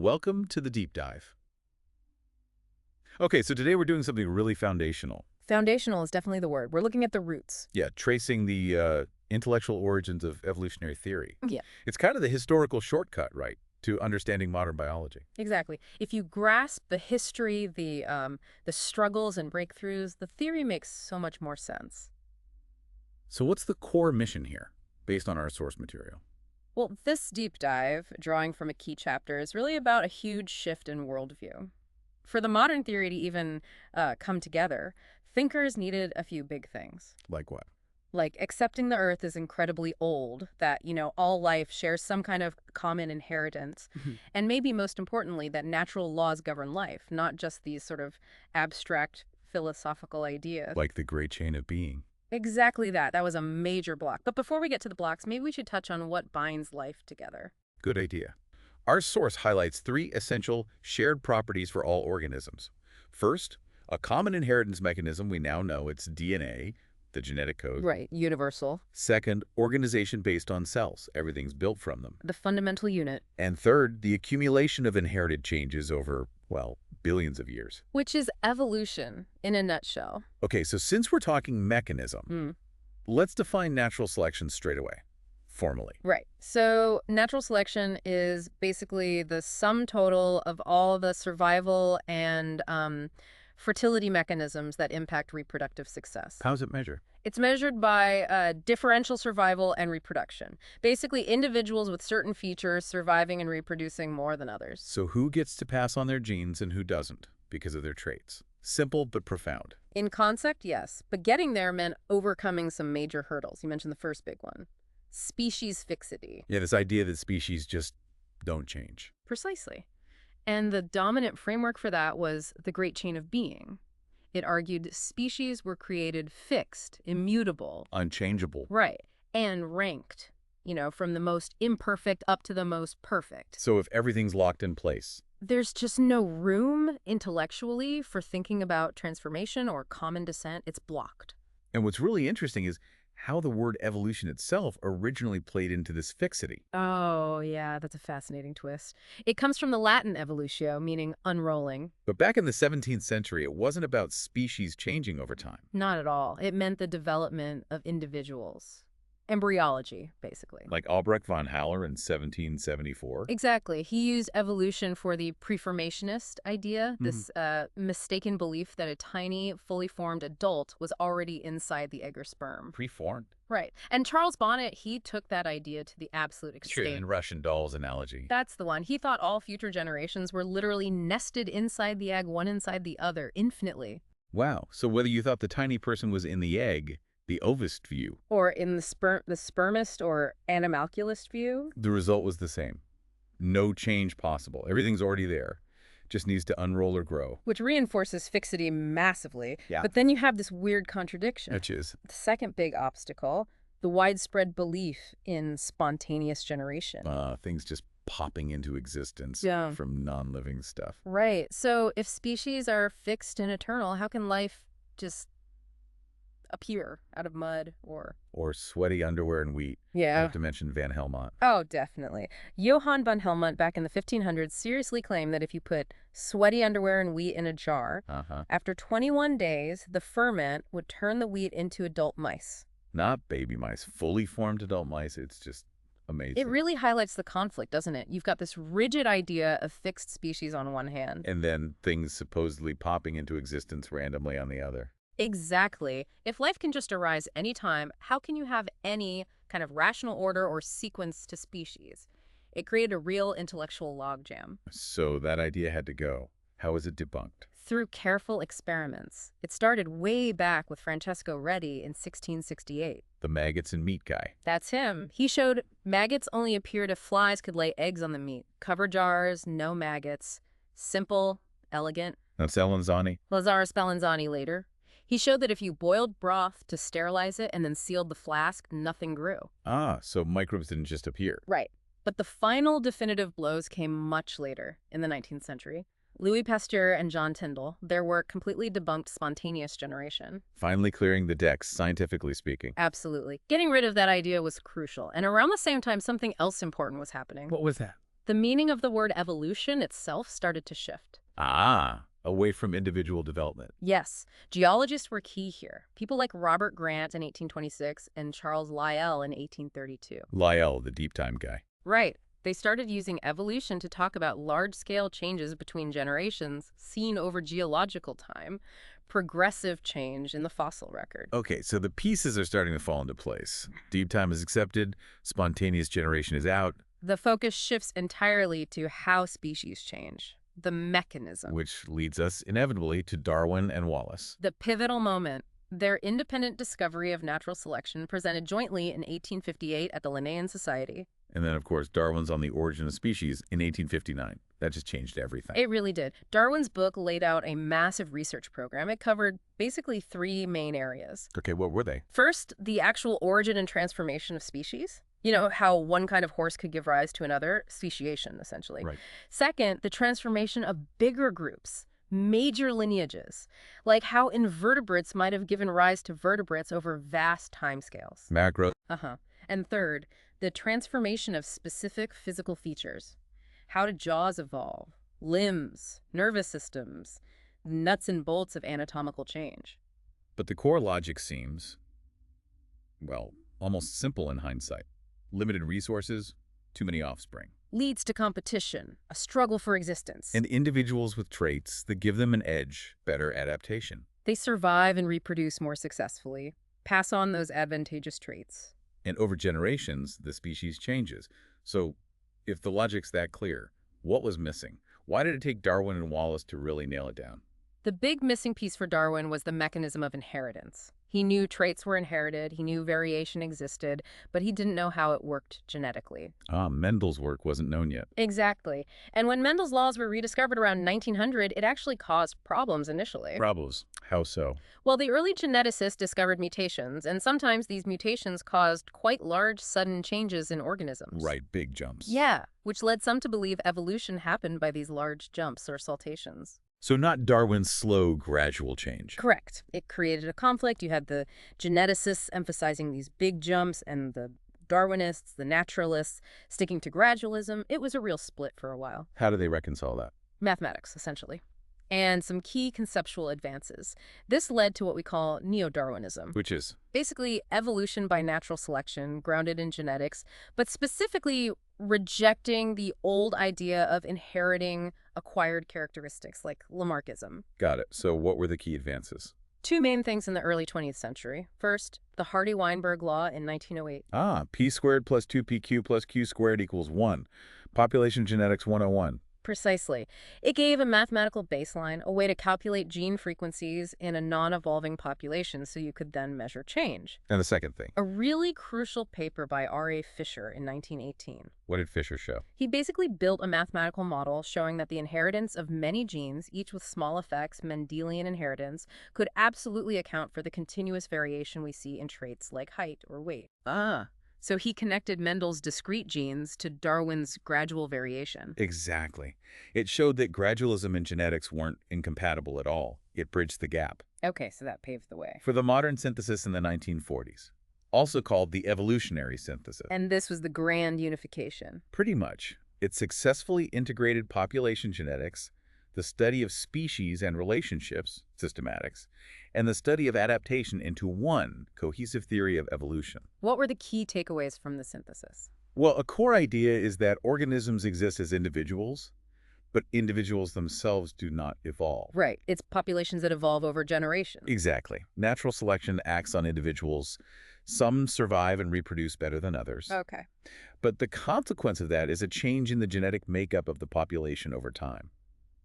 welcome to the deep dive. Okay, so today we're doing something really foundational. Foundational is definitely the word. We're looking at the roots. Yeah, tracing the intellectual origins of evolutionary theory. Yeah. It's kind of the historical shortcut, right, to understanding modern biology. Exactly. If you grasp the history, the struggles and breakthroughs, the theory makes so much more sense. So what's the core mission here, based on our source material? Well, this deep dive, drawing from a key chapter, is really about a huge shift in worldview. For the modern theory to even come together, thinkers needed a few big things. Like what? Like accepting the Earth is incredibly old, that, all life shares some kind of common inheritance, and maybe most importantly, that natural laws govern life, not just these sort of abstract philosophical ideas. Like the great chain of being. Exactly that. That was a major block. But before we get to the blocks, maybe we should touch on what binds life together. Good idea. Our source highlights 3 essential shared properties for all organisms. First, a common inheritance mechanism. We now know it's DNA, the genetic code. Right, universal. Second, organization based on cells. Everything's built from them. The fundamental unit. And third, the accumulation of inherited changes over, well, billions of years. Which is evolution in a nutshell. Okay, so since we're talking mechanism, let's define natural selection straight away, formally. Right. So natural selection is basically the sum total of all the survival and fertility mechanisms that impact reproductive success. How's it measured? It's measured by differential survival and reproduction. Basically, individuals with certain features surviving and reproducing more than others. So who gets to pass on their genes and who doesn't because of their traits? Simple but profound. In concept, yes. But getting there meant overcoming some major hurdles. You mentioned the first big one. Species fixity. Yeah, this idea that species just don't change. Precisely. And the dominant framework for that was the great chain of being. It argued species were created fixed, immutable. Unchangeable. Right. And ranked, from the most imperfect up to the most perfect. So if everything's locked in place. There's just no room intellectually for thinking about transformation or common descent. It's blocked. And what's really interesting is how the word evolution itself originally played into this fixity. Oh, yeah, that's a fascinating twist. It comes from the Latin evolutio, meaning unrolling. But back in the 17th century, it wasn't about species changing over time. Not at all. It meant the development of individuals. Embryology, basically. Like Albrecht von Haller in 1774. Exactly. He used evolution for the preformationist idea, this mistaken belief that a tiny, fully formed adult was already inside the egg or sperm. Preformed. Right. And Charles Bonnet, he took that idea to the absolute extreme. True, in Russian dolls analogy. That's the one. He thought all future generations were literally nested inside the egg, one inside the other, infinitely. Wow. So whether you thought the tiny person was in the egg, the ovist view, or in the spermist or animalculist view, the result was the same. No change possible. Everything's already there. Just needs to unroll or grow. Which reinforces fixity massively. Yeah. But then you have this weird contradiction. Which is? The second big obstacle, the widespread belief in spontaneous generation. Things just popping into existence from non-living stuff. Right. So if species are fixed and eternal, how can life just appear out of mud or sweaty underwear and wheat? Yeah. I have to mention Van Helmont. Oh, definitely. Johann van Helmont back in the 1500s seriously claimed that if you put sweaty underwear and wheat in a jar, after 21 days, the ferment would turn the wheat into adult mice. Not baby mice, fully formed adult mice. It's just amazing. It really highlights the conflict, doesn't it? You've got this rigid idea of fixed species on one hand. And then things supposedly popping into existence randomly on the other. Exactly. If life can just arise anytime, how can you have any kind of rational order or sequence to species? It created a real intellectual logjam. So that idea had to go. How was it debunked? Through careful experiments. It started way back with Francesco Redi in 1668. The maggots and meat guy. That's him. He showed maggots only appeared if flies could lay eggs on the meat. Cover jars, no maggots. Simple, elegant. That's Spallanzani. Lazaro Spallanzani later. He showed that if you boiled broth to sterilize it and then sealed the flask, nothing grew. Ah, so microbes didn't just appear. Right. But the final definitive blows came much later, in the 19th century. Louis Pasteur and John Tyndall, their work completely debunked spontaneous generation. Finally clearing the decks, scientifically speaking. Absolutely. Getting rid of that idea was crucial. And around the same time, something else important was happening. What was that? The meaning of the word evolution itself started to shift. Ah, away from individual development. Yes, geologists were key here. People like Robert Grant in 1826 and Charles Lyell in 1832. Lyell, the deep time guy. Right. They started using evolution to talk about large-scale changes between generations seen over geological time, progressive change in the fossil record. Okay, so the pieces are starting to fall into place. Deep time is accepted, spontaneous generation is out, The focus shifts entirely to how species change, the mechanism. which leads us inevitably to Darwin and Wallace. The pivotal moment, their independent discovery of natural selection presented jointly in 1858 at the Linnean Society. And then, of course, Darwin's On the Origin of Species in 1859. That just changed everything. It really did. Darwin's book laid out a massive research program. It covered basically three main areas. Okay, what were they? First, the actual origin and transformation of species. You know, how one kind of horse could give rise to another, speciation, essentially. Right. Second, the transformation of bigger groups, major lineages, like how invertebrates might have given rise to vertebrates over vast timescales. Macro. And third, the transformation of specific physical features. How did jaws evolve? Limbs, nervous systems, nuts and bolts of anatomical change. But the core logic seems, well, almost simple in hindsight. Limited resources, too many offspring. Leads to competition, a struggle for existence. And individuals with traits that give them an edge, better adaptation. They survive and reproduce more successfully, pass on those advantageous traits. And over generations, the species changes. So, if the logic's that clear, what was missing? Why did it take Darwin and Wallace to really nail it down? The big missing piece for Darwin was the mechanism of inheritance. He knew traits were inherited, he knew variation existed, but he didn't know how it worked genetically. Mendel's work wasn't known yet. Exactly. And when Mendel's laws were rediscovered around 1900, it actually caused problems initially. Problems. How so? Well, the early geneticists discovered mutations, and sometimes these mutations caused quite large, sudden changes in organisms. Right, big jumps. Yeah, which led some to believe evolution happened by these large jumps or saltations. So not Darwin's slow, gradual change. Correct. It created a conflict. You had the geneticists emphasizing these big jumps and the Darwinists, the naturalists, sticking to gradualism. It was a real split for a while. How do they reconcile that? Mathematics, essentially. And some key conceptual advances. This led to what we call neo-Darwinism. Which is? Basically, evolution by natural selection, grounded in genetics, but specifically rejecting the old idea of inheriting acquired characteristics like Lamarckism. Got it. So what were the key advances? Two main things in the early 20th century. First, the Hardy-Weinberg law in 1908. P squared plus 2pq plus q squared equals 1. Population genetics 101. Precisely. It gave a mathematical baseline, a way to calculate gene frequencies in a non-evolving population so you could then measure change. And the second thing. A really crucial paper by R.A. Fisher in 1918. What did Fisher show? He basically built a mathematical model showing that the inheritance of many genes, each with small effects, Mendelian inheritance, could absolutely account for the continuous variation we see in traits like height or weight. So he connected Mendel's discrete genes to Darwin's gradual variation. Exactly. It showed that gradualism and genetics weren't incompatible at all. It bridged the gap. Okay, so that paved the way. For the modern synthesis in the 1940s, also called the evolutionary synthesis. And this was the grand unification. Pretty much. It successfully integrated population genetics, the study of species and relationships, systematics, and the study of adaptation into one cohesive theory of evolution. What were the key takeaways from the synthesis? Well, a core idea is that organisms exist as individuals, but individuals themselves do not evolve. Right. It's populations that evolve over generations. Exactly. Natural selection acts on individuals. Some survive and reproduce better than others. Okay. But the consequence of that is a change in the genetic makeup of the population over time.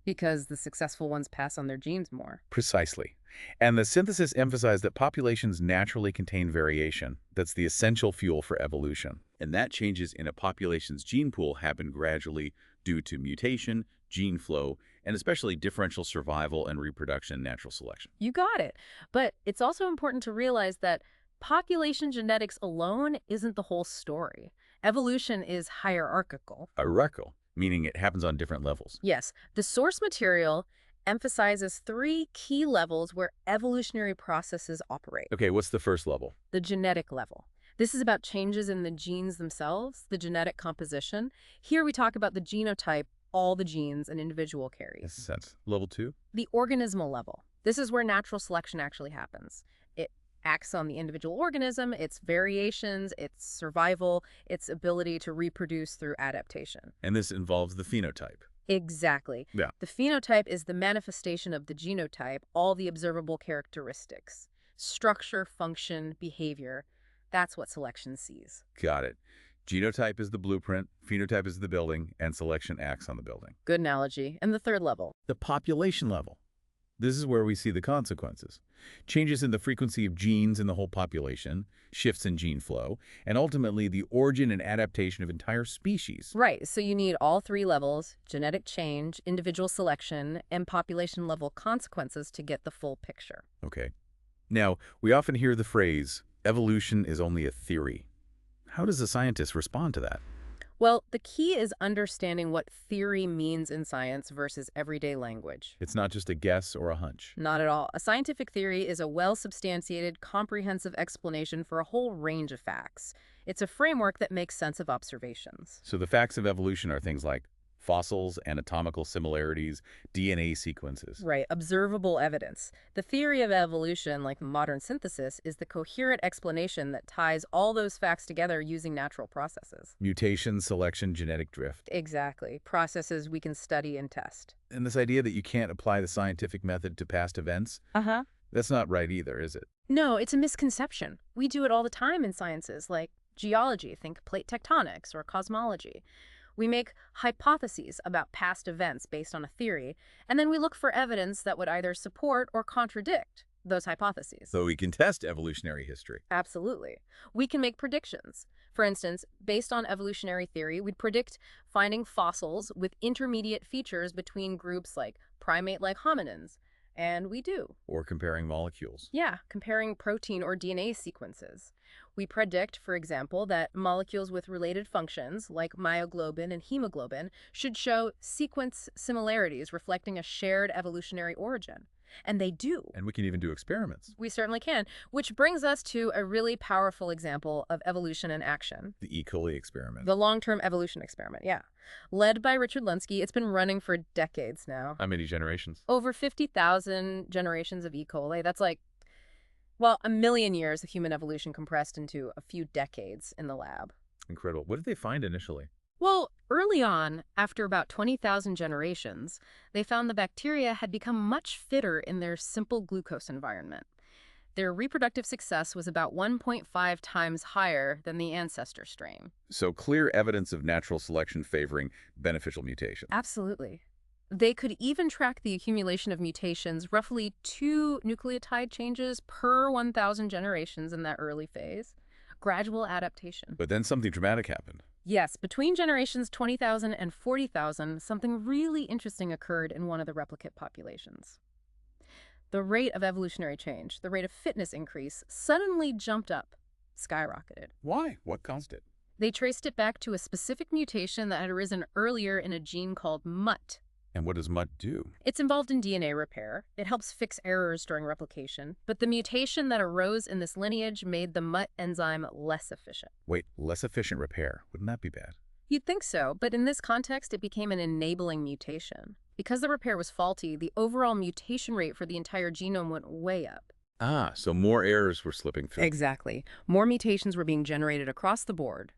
Because the successful ones pass on their genes more. Precisely. And the synthesis emphasized that populations naturally contain variation. That's the essential fuel for evolution. And that changes in a population's gene pool happen gradually due to mutation, gene flow, and especially differential survival and reproduction in natural selection. You got it. But it's also important to realize that population genetics alone isn't the whole story. Evolution is hierarchical. Hierarchical, meaning it happens on different levels. Yes, the source material emphasizes three key levels where evolutionary processes operate. Okay, what's the first level? The genetic level. This is about changes in the genes themselves, the genetic composition. Here we talk about the genotype, all the genes an individual carries. Sense. Level 2? The organismal level. This is where natural selection actually happens. It acts on the individual organism, its variations, its survival, its ability to reproduce through adaptation. And this involves the phenotype. Exactly. Yeah. The phenotype is the manifestation of the genotype, all the observable characteristics. Structure, function, behavior. That's what selection sees. Got it. Genotype is the blueprint, phenotype is the building, and selection acts on the building. Good analogy. And the third level. The population level. This is where we see the consequences. Changes in the frequency of genes in the whole population, shifts in gene flow, and ultimately the origin and adaptation of entire species. Right, so you need all three levels, genetic change, individual selection, and population level consequences to get the full picture. Okay. Now, we often hear the phrase, evolution is only a theory. How does a scientist respond to that? Well, the key is understanding what theory means in science versus everyday language. It's not just a guess or a hunch. Not at all. A scientific theory is a well-substantiated, comprehensive explanation for a whole range of facts. It's a framework that makes sense of observations. So the facts of evolution are things like fossils, anatomical similarities, DNA sequences. Right, observable evidence. The theory of evolution, like modern synthesis, is the coherent explanation that ties all those facts together using natural processes. Mutation, selection, genetic drift. Exactly. Processes we can study and test. And this idea that you can't apply the scientific method to past events, Uh-huh. that's not right either, is it? No, it's a misconception. We do it all the time in sciences, like geology, think plate tectonics, or cosmology. We make hypotheses about past events based on a theory, and then we look for evidence that would either support or contradict those hypotheses. So we can test evolutionary history. Absolutely. We can make predictions. For instance, based on evolutionary theory, we'd predict finding fossils with intermediate features between groups like primate-like hominins. And we do. Or comparing molecules. Yeah, comparing protein or DNA sequences. We predict, for example, that molecules with related functions, like myoglobin and hemoglobin, should show sequence similarities reflecting a shared evolutionary origin. And they do. And we can even do experiments. We certainly can, which brings us to a really powerful example of evolution in action. The E. coli experiment. The long-term evolution experiment, yeah. Led by Richard Lunsky, it's been running for decades now. How many generations? Over 50,000 generations of E. coli. That's like, well, 1 million years of human evolution compressed into a few decades in the lab. Incredible. What did they find initially? Well, early on, after about 20,000 generations, they found the bacteria had become much fitter in their simple glucose environment. Their reproductive success was about 1.5 times higher than the ancestor strain. So clear evidence of natural selection favoring beneficial mutation. Absolutely. They could even track the accumulation of mutations, roughly 2 nucleotide changes per 1,000 generations in that early phase. Gradual adaptation. But then something dramatic happened. Yes, between generations 20,000 and 40,000, something really interesting occurred in one of the replicate populations. The rate of evolutionary change, the rate of fitness increase, suddenly jumped up, skyrocketed. Why? What caused it? They traced it back to a specific mutation that had arisen earlier in a gene called MUT. And what does MUT do? It's involved in DNA repair. It helps fix errors during replication. But the mutation that arose in this lineage made the MUT enzyme less efficient. Wait, less efficient repair. Wouldn't that be bad? You'd think so, but in this context, it became an enabling mutation. Because the repair was faulty, the overall mutation rate for the entire genome went way up. Ah, so more errors were slipping through. Exactly. More mutations were being generated across the board.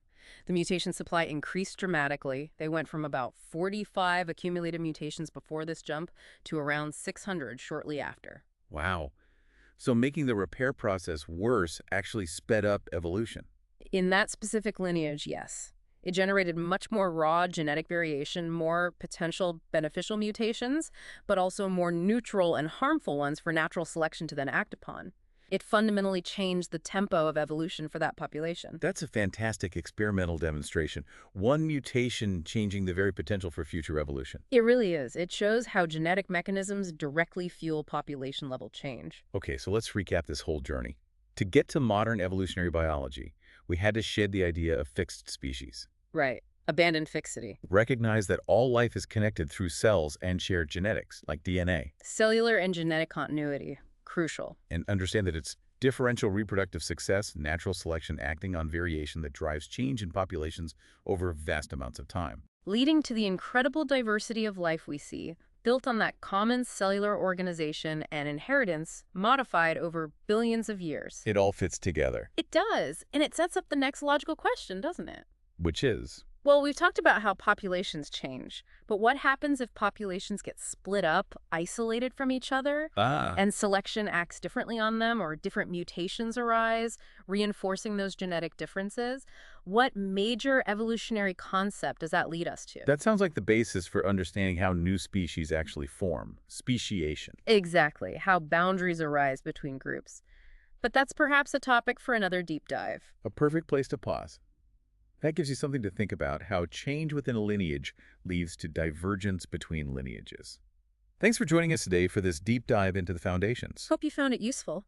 The mutation supply increased dramatically. They went from about 45 accumulated mutations before this jump to around 600 shortly after. Wow. So making the repair process worse actually sped up evolution. In that specific lineage, yes. It generated much more raw genetic variation, more potential beneficial mutations, but also more neutral and harmful ones for natural selection to then act upon. It fundamentally changed the tempo of evolution for that population. That's a fantastic experimental demonstration. One mutation changing the very potential for future evolution. It really is. It shows how genetic mechanisms directly fuel population-level change. Okay, so let's recap this whole journey. To get to modern evolutionary biology, we had to shed the idea of fixed species. Right. Abandon fixity. Recognize that all life is connected through cells and shared genetics, like DNA. Cellular and genetic continuity. Crucial. And understand that it's Differential reproductive success, natural selection acting on variation that drives change in populations over vast amounts of time. Leading to the incredible diversity of life we see, built on that common cellular organization and inheritance modified over billions of years. It all fits together, It does, and it sets up the next logical question, doesn't it? which is, Well, we've talked about how populations change, but what happens if populations get split up, isolated from each other, and selection acts differently on them, or different mutations arise, reinforcing those genetic differences? What major evolutionary concept does that lead us to? that sounds like the basis for understanding how new species actually form, speciation. Exactly, how boundaries arise between groups. But that's perhaps a topic for another deep dive. A perfect place to pause. That gives you something to think about, how change within a lineage leads to divergence between lineages. Thanks for joining us today for this deep dive into the foundations. Hope you found it useful.